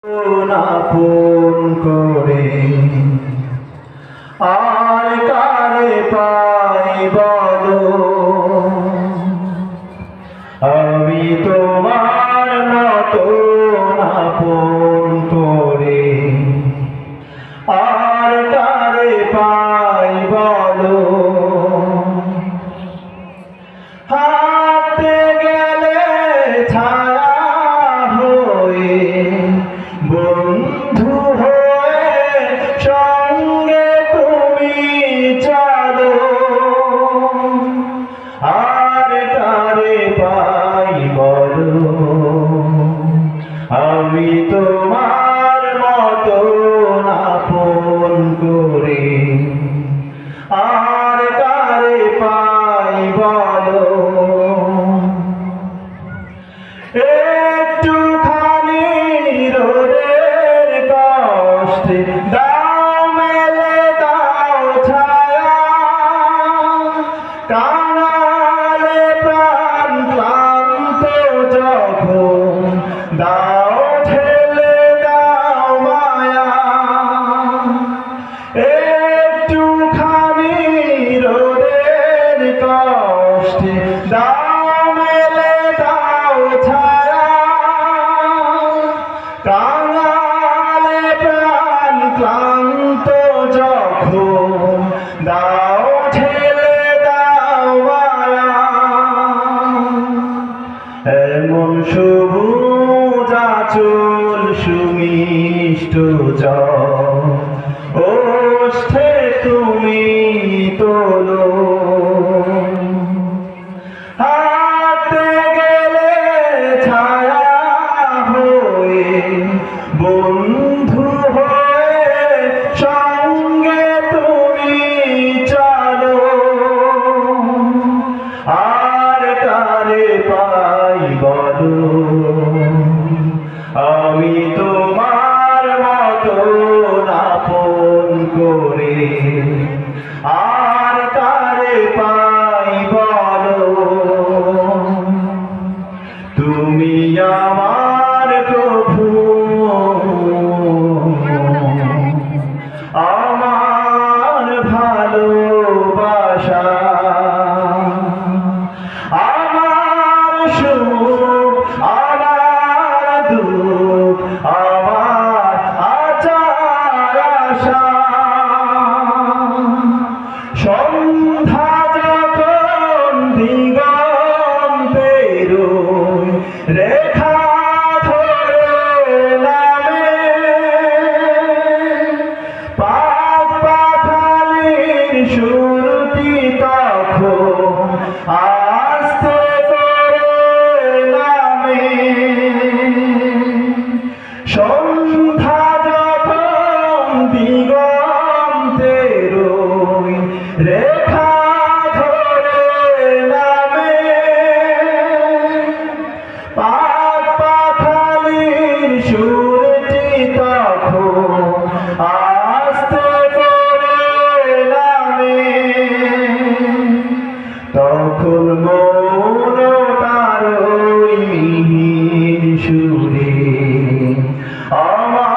আপন করে আর কারে পাই বলো, আমি তোমার মতো আপন করে আর কারে পাই বলো। হাঁটতে গেলে ছায়া হয়ে, বন্ধু হয়ে সঙ্গে তুমি চলো, আর কারে পাই বলো, আমি তোমার মতো আপন করে আর কারে পাই বলো। একটুখানি রোদের কষ্টে দাও মেলে দাও ছায়া, কাঙালে প্রাণ ক্লান্ত যখন দাও ঠেলে দাও মায়া। একটুখানি রোদের কষ্টে দাও মেলে দাও ছায়া, কাঙালে প্রাণ ক্লান্ত যখন দাও ঠেলে দাও মায়া। এমন সবুজ আঁচল সুমিষ্ট জল ওষ্ঠে তুমি তোলো, হাঁটতে গেলে ছায়া হয়ে, বন্ধু হয়ে সঙ্গে তুমি চলো, আর কারে পাই বলো, আমি তোমার মতো আপন করে আর কারে পাই বলো। তুমি আমার প্রভু, আমার ভালোবাসা, আমার সুখ, আমার দুঃখ, আমার আচার আশা। সন্ধ্যা যখন দিগন্তে রোয় রেখা ধরে নামে, পাখ পাখালির সুরটি তখন আস্তে করে নামে। সন্ধ্যা যখন দিগন্তে রোয় রেখা ধরে নামে, পাখ পাখালির সুরটি তখন আস্তে করে নামে। তখন মন তার মিহির সুরে আমার